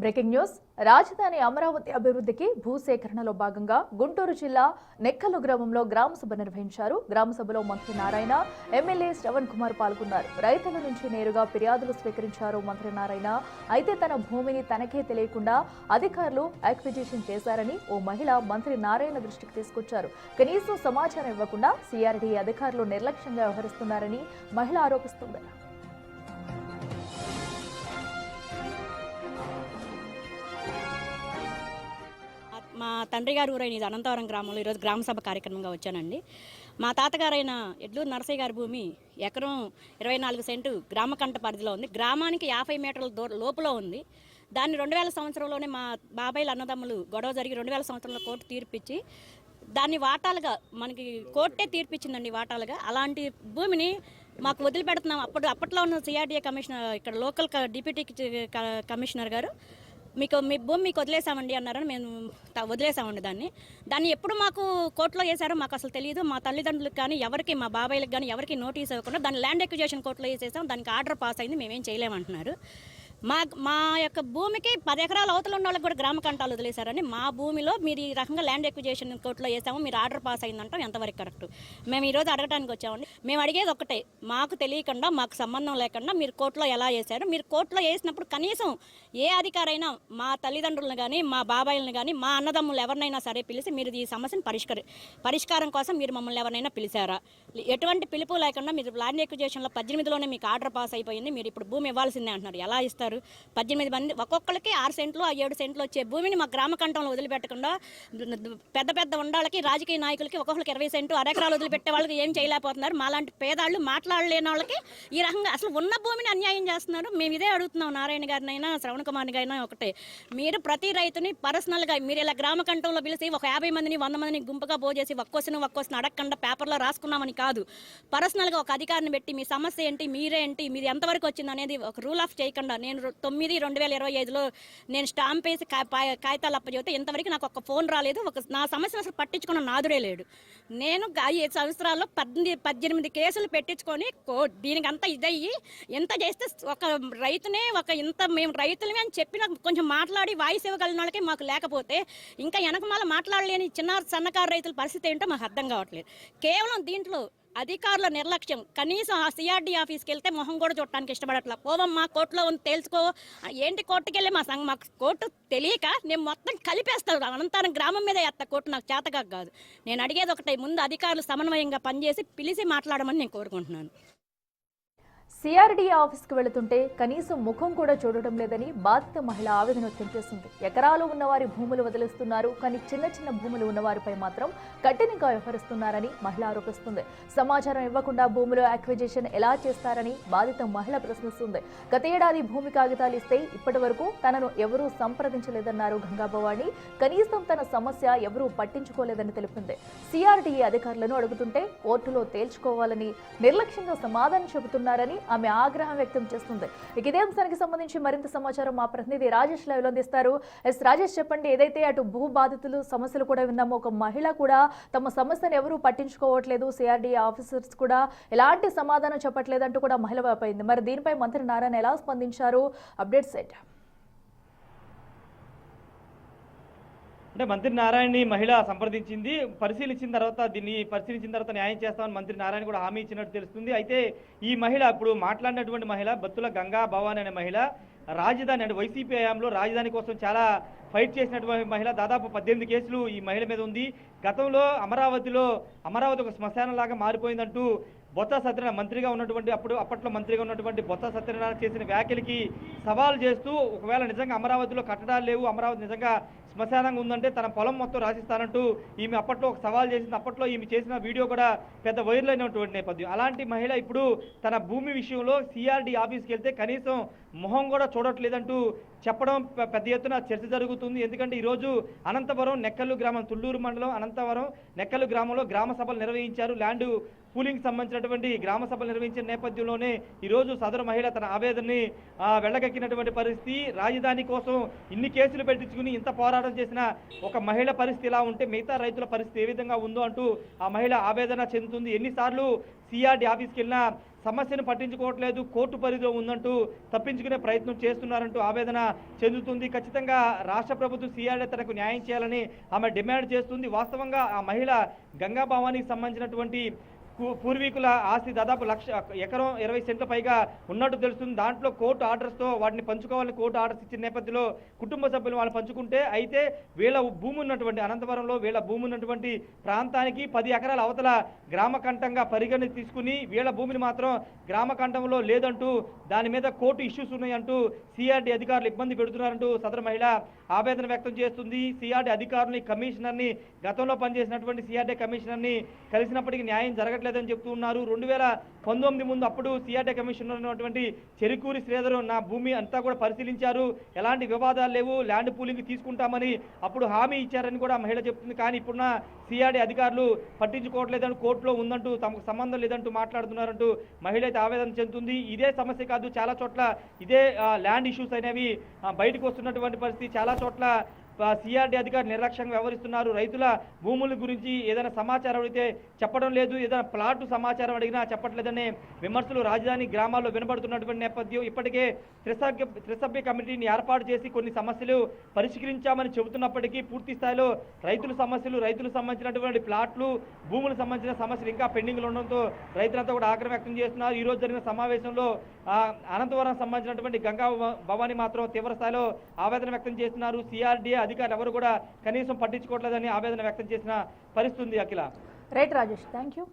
Breaking news రాజధాని అమరావతి అభివృద్ధికి భూసేకరణలో భాగంగా గుంటూరు జిల్లా నెక్కలు గ్రామంలో గ్రామ సభ నిర్వహించారు. గ్రామ సభలో మంత్రి నారాయణ, ఎమ్మెల్యే శ్రవణ్ కుమార్ పాల్గొన్నారు. రైతుల నుంచి నేరుగా ఫిర్యాదులు స్వీకరించారు మంత్రి నారాయణ. అయితే తన భూమిని తనకే తెలియకుండా అధికారులు యాక్విజిషన్ చేశారని ఓ మహిళ మంత్రి నారాయణ దృష్టికి తీసుకొచ్చారు. కనీసం సమాచారం ఇవ్వకుండా సిఆర్డీ అధికారులు నిర్లక్ష్యంగా వ్యవహరిస్తున్నారని మహిళ ఆరోపిస్తుంది. మా తండ్రి గారు ఊరైన ఇది అనంతవరం గ్రామంలో ఈరోజు గ్రామ సభ కార్యక్రమంగా వచ్చానండి. మా తాతగారైన ఎడ్లూరు నరసయ్య గారి భూమి ఎకరం 24 సెంటు గ్రామకంట పరిధిలో ఉంది. గ్రామానికి 50 మీటర్ల లోపల ఉంది. దాన్ని 2000 సంవత్సరంలోనే మా బాబాయిల అన్నదమ్ములు గొడవ జరిగి 2000 సంవత్సరంలో కోర్టు తీర్పిచ్చి దాన్ని వాటాలుగా మనకి కోర్టే తీర్పిచ్చిందండి వాటాలుగా. అలాంటి భూమిని మాకు వదిలిపెడుతున్నాం. అప్పట్లో ఉన్న సిఆర్డీఏ కమిషనర్ ఇక్కడ లోకల్ డిప్యూటీ కమిషనర్ గారు మీ భూమి మీకు వదిలేసామండి అన్నారని మేము వదిలేసామండి. దాన్ని ఎప్పుడు మాకు కోర్టులో వేసారో మాకు అసలు తెలియదు. మా తల్లిదండ్రులకు కానీ ఎవరికి, మా బాబాయిలకు కానీ ఎవరికి నోటీస్ ఇవ్వకుండా దాన్ని ల్యాండ్ ఎక్విజిషన్ కోర్టులో వేసేసాం. దానికి ఆర్డర్ పాస్ అయింది, మేమేం చేయలేమంటున్నారు. మా యొక్క భూమికి 10 ఎకరాల అవతల ఉన్న వాళ్ళకి కూడా గ్రామ కంటాలు వదిలేశారని మా భూమిలో మీరు ఈ రకంగా ల్యాండ్ ఎక్విజిషన్ కోర్టులో వేసాము, మీరు ఆర్డర్ పాస్ అయిందంటాం ఎంతవరకు కరెక్ట్? మేము ఈరోజు అడగడానికి వచ్చామండి. మేము అడిగేది ఒకటే, మాకు తెలియకుండా మాకు సంబంధం లేకుండా మీరు కోర్టులో ఎలా వేశారు? మీరు కోర్టులో వేసినప్పుడు కనీసం ఏ అధికారైనా మా తల్లిదండ్రులను కానీ మా బాబాయిలను కానీ మా అన్నదమ్ములు ఎవరినైనా సరే పిలిచి మీరు ఈ సమస్యను పరిష్కారం కోసం మీరు మమ్మల్ని ఎవరైనా పిలిచారా? ఎటువంటి పిలుపు లేకుండా మీరు ల్యాండ్ ఎక్విజిషన్లో 18లోనే మీకు ఆర్డర్ పాస్ అయిపోయింది, మీరు ఇప్పుడు భూమి ఇవ్వాల్సిందే అంటున్నారు. ఎలా ఇస్తారు? 18 మంది ఒక్కొక్కరికి 6 సెంట్లు 7 సెంట్లు వచ్చే భూమిని మా గ్రామ కంఠంలో వదిలిపెట్టకుండా పెద్ద ఉండాలకి రాజకీయ నాయకులకి ఒక్కొక్కరికి 20 సెంటు అరెకరాలు వదిలిపెట్టే వాళ్ళకి ఏం చేయలేకపోతున్నారు. మాలాంటి పేదాళ్ళు మాట్లాడలేని వాళ్ళకి ఈ రకంగా అసలు ఉన్న భూమిని అన్యాయం చేస్తున్నారు. మేము ఇదే అడుగుతున్నాం నారాయణ గారినైనా శ్రవణ్ కుమార్ గారినైనా ఒకటే, మీరు ప్రతి రైతుని పర్సనల్గా మీరు ఇలా గ్రామ కంఠంలో పిలిచి ఒక 50 మందిని 100 మందిని గుంపుగా పోజేసి ఒక్కొక్కసిన అడగకుండా పేపర్లో రాసుకున్నామని కాదు, పర్సనల్గా ఒక అధికారిని పెట్టి మీ సమస్య ఏంటి, మీరేంటి, మీరు ఎంతవరకు వచ్చింది అనేది ఒక రూల్ ఆఫ్ చేయకుండా నేను 9/2025లో నేను స్టాంప్ వేసి కాగితాలు అప్పచెబితే ఇంతవరకు నాకు ఒక ఫోన్ రాలేదు. నా సమస్యను అసలు పట్టించుకున్న నాదుడే లేడు. నేను 5 సంవత్సరాల్లో 18 కేసులు పెట్టించుకొని దీనికి అంతా ఇదయ్యి ఎంత చేస్తే ఒక రైతునే మేము రైతులమే అని చెప్పిన కొంచెం మాట్లాడి వాయిస్ ఇవ్వగలిగిన వాళ్ళకి మాకు లేకపోతే ఇంకా వెనకమాల మాట్లాడలేని చిన్న సన్నకారు రైతుల పరిస్థితి ఏంటో మాకు అర్థం కావట్లేదు. కేవలం దీంట్లో అధికారుల నిర్లక్ష్యం. కనీసం ఆ సిఆర్డీ ఆఫీస్కి వెళ్తే మొహం కూడా చూడటానికి ఇష్టపడట్లా. పోవమ్మా కోర్టులో ఉంది తెలుసుకో, ఏంటి కోర్టుకి వెళ్ళి మాకు కోర్టు తెలియక నేను మొత్తం కలిపేస్తాను, అనంతరం గ్రామం మీద వేస్తా కోర్టు, నాకు చేతగా కాదు. నేను అడిగేది ఒకటే, ముందు అధికారులు సమన్వయంగా పనిచేసి పిలిచి మాట్లాడమని నేను కోరుకుంటున్నాను. సిఆర్డీ ఆఫీస్కి వెళుతుంటే కనీసం ముఖం కూడా చూడటం లేదని బాధిత మహిళ ఆవేదన వ్యక్తం చేసింది. ఎకరాలు ఉన్నవారి భూములు వదిలిస్తున్నారు, కానీ చిన్న భూములు ఉన్నవారిపై మాత్రం కఠినంగా వ్యవహరిస్తున్నారని మహిళ ఆరోపిస్తుంది. సమాచారం ఇవ్వకుండా భూములు యాక్విజిషన్ ఎలా చేస్తారని బాధిత మహిళ ప్రశ్నిస్తుంది. గత ఏడాది భూమి కాగితాలు ఇస్తే ఇప్పటి వరకు తనను ఎవరూ సంప్రదించలేదన్నారు గంగాభవాని. కనీసం తన సమస్య ఎవరూ పట్టించుకోలేదని తెలిపింది. సిఆర్డీఏ అధికారులను అడుగుతుంటే కోర్టులో తేల్చుకోవాలని నిర్లక్ష్యంగా సమాధానం చెబుతున్నారని ఆమె ఆగ్రహం వ్యక్తం చేస్తుంది. ఇదే అంశానికి సంబంధించి మరింత సమాచారం మా ప్రతినిధి రాజేష్ లైవ్ లో అందిస్తారు. రాజేష్, చెప్పండి, ఏదైతే అటు భూ బాధితులు సమస్యలు కూడా విన్నామో, ఒక మహిళ కూడా తమ సమస్యను ఎవరూ పట్టించుకోవట్లేదు, సిఆర్డీ ఆఫీసర్స్ కూడా ఎలాంటి సమాధానం చెప్పట్లేదంటూ కూడా మహిళ వైపోయింది. మరి దీనిపై మంత్రి నారాయణ ఎలా స్పందించారు? అప్డేట్స్ ఏంటి? అంటే మంత్రి నారాయణని మహిళ సంప్రదించింది, పరిశీలించిన తర్వాత న్యాయం చేస్తామని మంత్రి నారాయణ కూడా హామీ ఇచ్చినట్టు తెలుస్తుంది. అయితే ఈ మహిళ ఇప్పుడు మాట్లాడినటువంటి మహిళ బత్తుల గంగా భవాని అనే మహిళ రాజధాని అంటే వైసీపీ హయాంలో రాజధాని కోసం చాలా ఫైట్ చేసినటువంటి మహిళ. దాదాపు 18 కేసులు ఈ మహిళ మీద ఉంది. గతంలో అమరావతి ఒక శ్మశానంలాగా మారిపోయిందంటూ బొత్స సత్యనారాయణ మంత్రిగా ఉన్నటువంటి అప్పట్లో మంత్రిగా ఉన్నటువంటి బొత్స సత్యనారాయణ చేసిన వ్యాఖ్యలకి సవాల్ చేస్తూ, ఒకవేళ నిజంగా అమరావతిలో కట్టడాలు లేవు, అమరావతి నిజంగా శ్మశానంగా ఉందంటే తన పొలం మొత్తం రాసిస్తానంటూ ఈమె అప్పట్లో ఒక సవాల్ చేసింది. అప్పట్లో ఈమె చేసిన వీడియో కూడా పెద్ద వైరల్ అయినటువంటి నేపథ్యం. అలాంటి మహిళ ఇప్పుడు తన భూమి విషయంలో సిఆర్డీ ఆఫీస్కి వెళ్తే కనీసం మొహం కూడా చూడట్లేదంటూ చెప్పడం పెద్ద ఎత్తున చర్చ జరుగుతుంది. ఎందుకంటే ఈరోజు అనంతవరం నెక్కల్లు గ్రామం, తుళ్ళూరు మండలం అనంతవరం నెక్కల్లు గ్రామంలో గ్రామ సభలు నిర్వహించారు. ల్యాండ్ పూలింగ్ సంబంధించినటువంటి గ్రామ సభలు నిర్వహించిన నేపథ్యంలోనే ఈరోజు సదరు మహిళ తన ఆవేదనని వెళ్ళగక్కినటువంటి పరిస్థితి. రాజధాని కోసం ఇన్ని కేసులు పెట్టించుకుని ఇంత పోరాటం చేసిన ఒక మహిళ పరిస్థితి ఇలా ఉంటే మిగతా రైతుల పరిస్థితి ఏ విధంగా ఉందో అంటూ ఆ మహిళ ఆవేదన చెందుతుంది. ఎన్నిసార్లు సిఆర్డీ ఆఫీస్కి వెళ్ళినా సమస్యను పట్టించుకోవట్లేదు, కోర్టు పరిధిలో ఉందంటూ తప్పించుకునే ప్రయత్నం చేస్తున్నారంటూ ఆవేదన చెందుతుంది. ఖచ్చితంగా రాష్ట్ర ప్రభుత్వం సిఆర్డీ తనకు న్యాయం చేయాలని ఆమె డిమాండ్ చేస్తుంది. వాస్తవంగా ఆ మహిళ గంగా భవానికి సంబంధించినటువంటి పూర్వీకుల ఆస్తి దాదాపు ఎకరం 20 సెంట్ల పైగా ఉన్నట్టు తెలుస్తుంది. దాంట్లో కోర్టు ఆర్డర్స్తో వాటిని పంచుకోవాలని కోర్టు ఆర్డర్స్ ఇచ్చిన నేపథ్యంలో కుటుంబ సభ్యులు వాళ్ళు పంచుకుంటే, అయితే వీళ్ళ భూమి ఉన్నటువంటి అనంతపురంలో వీళ్ళ భూమి ఉన్నటువంటి ప్రాంతానికి 10 ఎకరాల అవతల గ్రామకంఠంగా పరిగణన తీసుకుని వీళ్ళ భూమిని మాత్రం గ్రామకంఠంలో లేదంటూ దాని మీద కోర్టు ఇష్యూస్ ఉన్నాయంటూ సిఆర్డీ అధికారులు ఇబ్బంది పెడుతున్నారంటూ సదరు మహిళ ఆవేదన వ్యక్తం చేస్తుంది. సిఆర్డీ అధికారులని, కమిషనర్ని, గతంలో పనిచేసినటువంటి సిఆర్డీ కమిషనర్ని కలిసినప్పటికీ న్యాయం జరగట్లేదని చెప్తూ ఉన్నారు. 2019 ముందు అప్పుడు సిఆర్డీ కమిషనర్ ఉన్నటువంటి చెరుకూరి శ్రీధర్ నా భూమి అంతా కూడా పరిశీలించారు, ఎలాంటి వివాదాలు లేవు, ల్యాండ్ పూలింగ్ తీసుకుంటామని అప్పుడు హామీ ఇచ్చారని కూడా మహిళ చెప్తుంది. కానీ ఇప్పుడున్న సిఆర్డీ అధికారులు పట్టించుకోవట్లేదని, కోర్టులో ఉందంటూ, తమకు సంబంధం లేదంటూ మాట్లాడుతున్నారంటూ మహిళ అయితే ఆవేదన చెందుతుంది. ఇదే సమస్య కాదు, చాలా చోట్ల ఇదే ల్యాండ్ ఇష్యూస్ అనేవి బయటకు వస్తున్నటువంటి పరిస్థితి. చాలా చోట్ల సిఆర్డీ అధికారులు నిర్లక్ష్యంగా వ్యవహరిస్తున్నారు. రైతుల భూముల గురించి ఏదైనా సమాచారం అడిగితే చెప్పడం లేదు, ఏదైనా ప్లాట్ సమాచారం అడిగినా చెప్పట్లేదనే విమర్శలు రాజధాని గ్రామాల్లో వినబడుతున్నటువంటి నేపథ్యం. ఇప్పటికే త్రిసభ్య కమిటీని ఏర్పాటు చేసి కొన్ని సమస్యలు పరిష్కరించామని చెబుతున్నప్పటికీ పూర్తి స్థాయిలో రైతులకు సంబంధించినటువంటి ప్లాట్లు, భూములకు సంబంధించిన సమస్యలు ఇంకా పెండింగ్లు ఉండడంతో రైతులంతా కూడా ఆగ్రహం వ్యక్తం చేస్తున్నారు. ఈ రోజు జరిగిన సమావేశంలో అనంతవరం సంబంధించినటువంటి గంగా భవాని మాత్రం తీవ్ర స్థాయిలో ఆవేదన వ్యక్తం చేస్తున్నారు. సిఆర్డీ అధికారులు ఎవరు కూడా కనీసం పట్టించుకోవట్లేదని ఆవేదన వ్యక్తం చేసిన పరిస్థితి ఉంది. Akhila. Right Rajesh, thank you.